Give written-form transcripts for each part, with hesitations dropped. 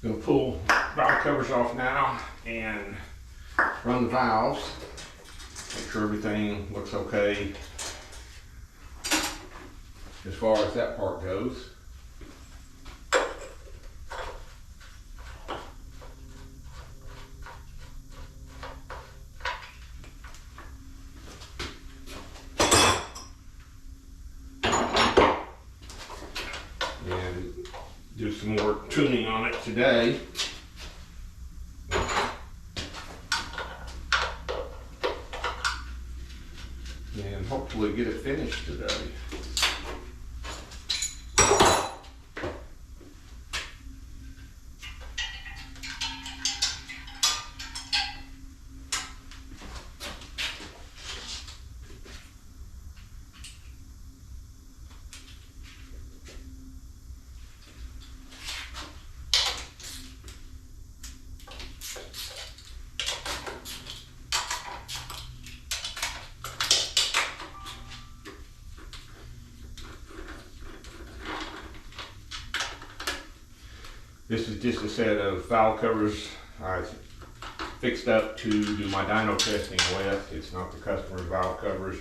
Gonna pull valve covers off now and run the valves. Make sure everything looks okay as far as that part goes. And do some more tuning on it today. And hopefully get it finished today. This is just a set of valve covers I fixed up to do my dyno testing with. It's not the customer's valve covers.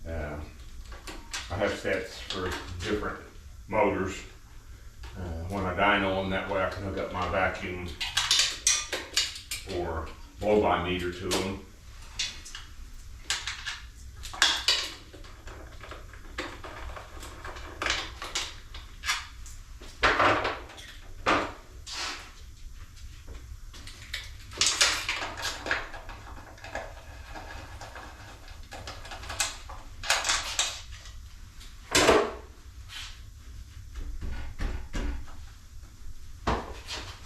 I have sets for different motors when I dyno them. That way I can hook up my vacuum or blow-by meter to them.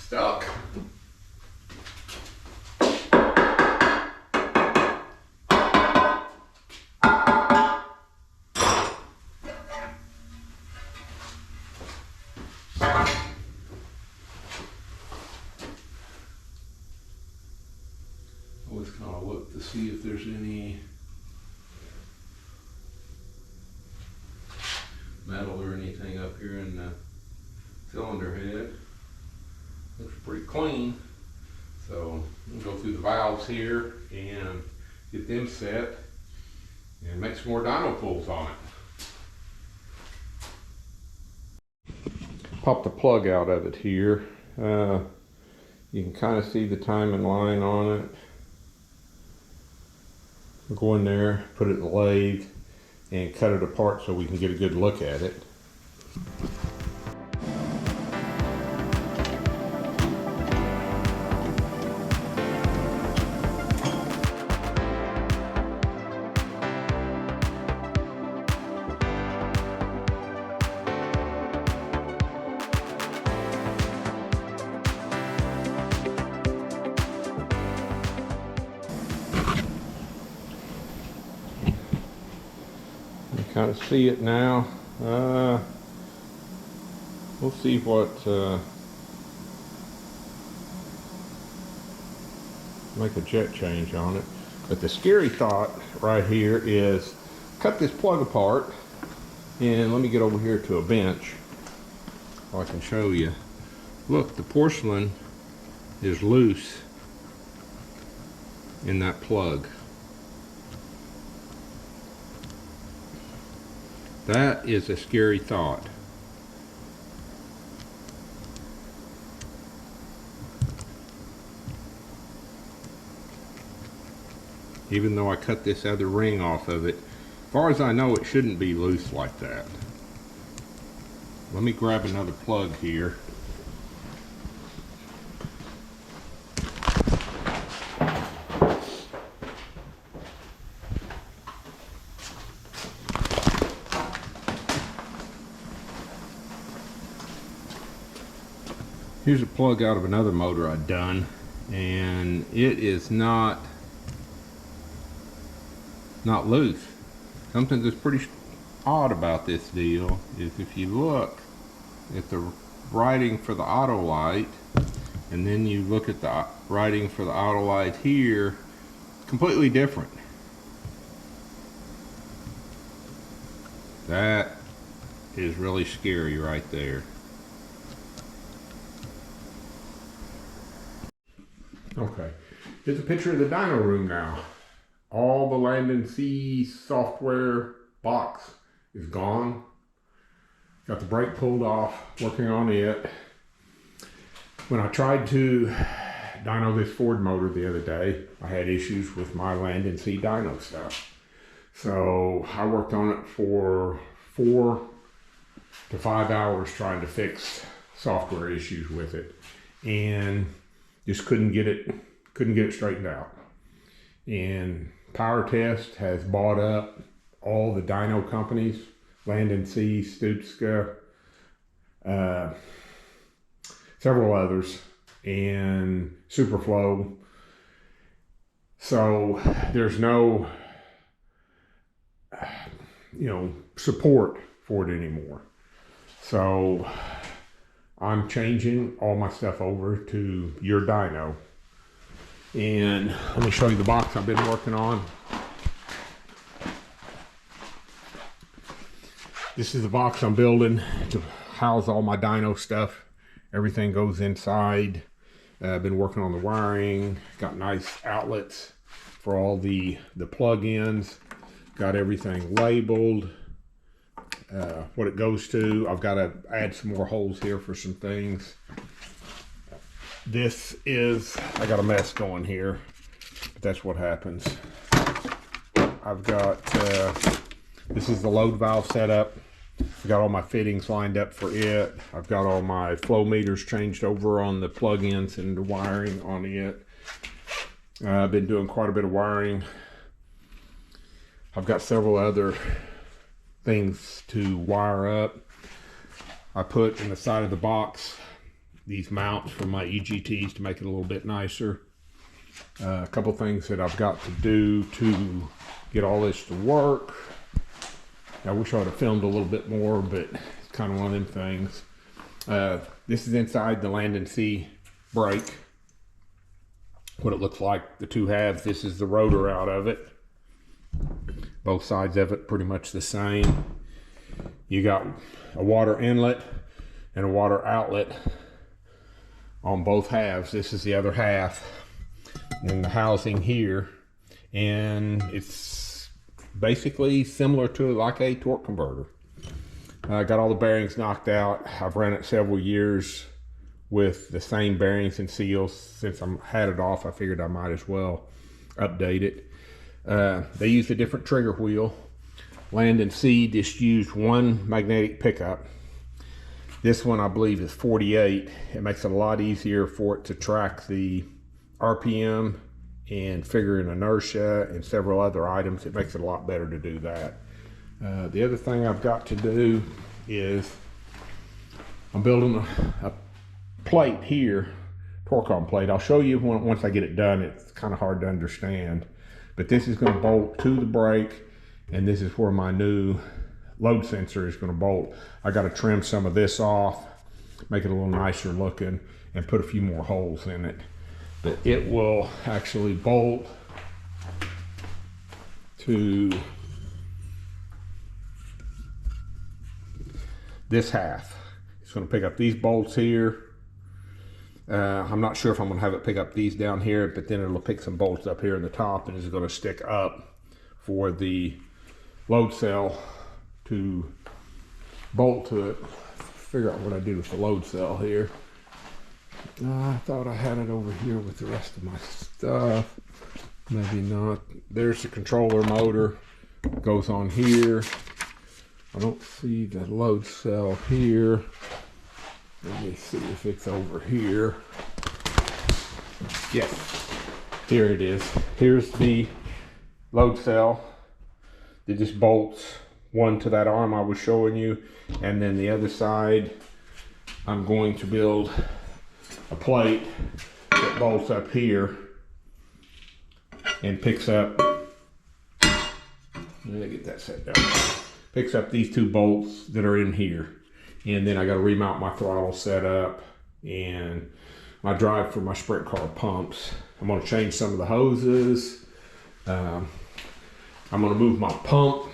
Stuck. Always kind of look to see if there's any metal or anything up here in the cylinder head. Looks pretty clean. So I'm gonna go through the valves here and get them set and make some more dyno pulls on it. Pop the plug out of it here. You can kind of see the timing line on it. We'll go in there, put it in the lathe, and cut it apart so we can get a good look at it. Kind of see it now. We'll see what make a jet change on it. But the scary thought right here is cut this plug apart, and let me get over here to a bench so I can show you. Look, the porcelain is loose in that plug. That is a scary thought. Even though I cut this other ring off of it, as far as I know, it shouldn't be loose like that. Let me grab another plug here. Here's a plug out of another motor I've done, and it is not loose. Something that's pretty odd about this deal is if you look at the writing for the auto light, and then you look at the writing for the auto light here, completely different. That is really scary right there. Okay, here's a picture of the dyno room now. All the Land and Sea software box is gone. Got the brake pulled off, working on it. When I tried to dyno this Ford motor the other day, I had issues with my Land and Sea dyno stuff. So I worked on it for 4 to 5 hours trying to fix software issues with it, and just couldn't get it straightened out. And Power Test has bought up all the dyno companies, Land and Sea, Stutska, several others, and Superflow. So there's no, support for it anymore. So I'm changing all my stuff over to your dyno. And let me show you the box I've been working on. This is the box I'm building to house all my dyno stuff. Everything goes inside. I've been working on the wiring. Got nice outlets for all the plug-ins. Got everything labeled. What it goes to. I've got to add some more holes here for some things. This is, I got a mess going here, but that's what happens. I've got, this is the load valve setup. I've got all my fittings lined up for it. I've got all my flow meters changed over on the plug-ins and the wiring on it. I've been doing quite a bit of wiring. I've got several other things to wire up. I put in the side of the box these mounts for my EGTs to make it a little bit nicer. A couple things that I've got to do to get all this to work. I wish I would have filmed a little bit more, but it's kind of one of them things. This is inside the Land and Sea brake. What it looks like, the two halves. This is the rotor out of it. Both sides of it pretty much the same. You got a water inlet and a water outlet on both halves. This is the other half, and the housing here, and it's basically similar to like a torque converter. I got all the bearings knocked out. I've ran it several years with the same bearings and seals. Since I had it off, I figured I might as well update it. They used a different trigger wheel. Land and Sea just used one magnetic pickup. This one I believe is 48. It makes it a lot easier for it to track the RPM and figure in inertia and several other items. It makes it a lot better to do that. The other thing I've got to do is I'm building a plate here, torque on plate. I'll show you once I get it done. It's kind of hard to understand, but this is going to bolt to the brake, and this is where my new load sensor is going to bolt. I got to trim some of this off, make it a little nicer looking, and put a few more holes in it. But it will actually bolt to this half. It's going to pick up these bolts here. I'm not sure if I'm going to have it pick up these down here, but then it'll pick some bolts up here in the top, and it's going to stick up for the load cell to bolt to it. Figure out what I did with the load cell here. I thought I had it over here with the rest of my stuff. Maybe not. There's the controller motor. Goes on here. I don't see the load cell here. Let me see if it's over here. Yes, here it is. Here's the load cell. It just bolts one to that arm I was showing you, and then the other side I'm going to build a plate that bolts up here and picks up, let me get that set down, picks up these two bolts that are in here. And then I got to remount my throttle setup and my drive for my sprint car pumps. I'm going to change some of the hoses. I'm going to move my pump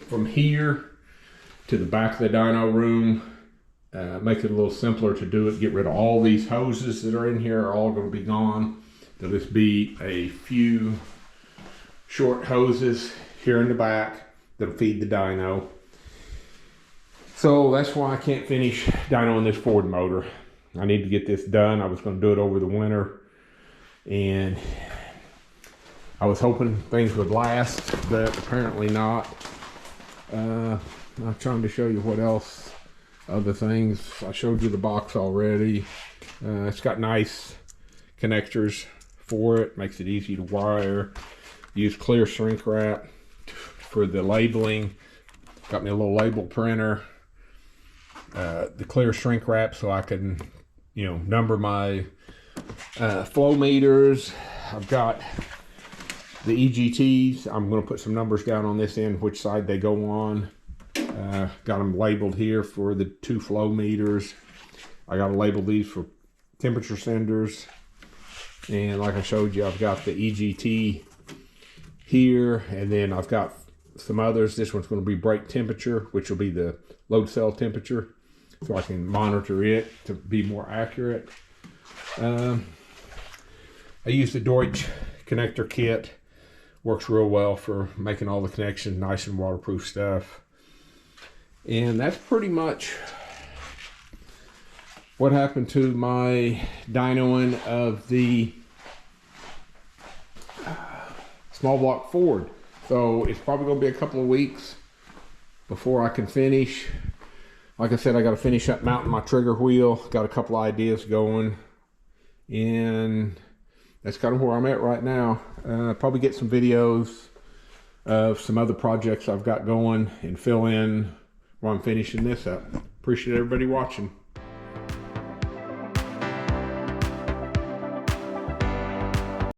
from here to the back of the dyno room. Make it a little simpler to do it. Get rid of all these hoses that are in here, are all going to be gone. There'll just be a few short hoses here in the back that'll feed the dyno. So that's why I can't finish dynoing this Ford motor. I need to get this done. I was going to do it over the winter, and I was hoping things would last, but apparently not. I'm trying to show you what else, other things. I showed you the box already. It's got nice connectors for it, makes it easy to wire. Use clear shrink wrap for the labeling. Got me a little label printer. The clear shrink wrap so I can, you know, number my flow meters. I've got the EGTs. I'm going to put some numbers down on this end, which side they go on. Got them labeled here for the 2 flow meters. I got to label these for temperature senders. And like I showed you, I've got the EGT here, and then I've got some others. This one's going to be brake temperature, which will be the load cell temperature, so I can monitor it to be more accurate. I use the Deutsch connector kit. Works real well for making all the connections nice and waterproof stuff. And that's pretty much what happened to my dynoing of the small block Ford. So it's probably going to be a couple of weeks before I can finish. Like I said, I got to finish up mounting my trigger wheel. Got a couple of ideas going, and that's kind of where I'm at right now. Probably get some videos of some other projects I've got going and fill in while I'm finishing this up. Appreciate everybody watching.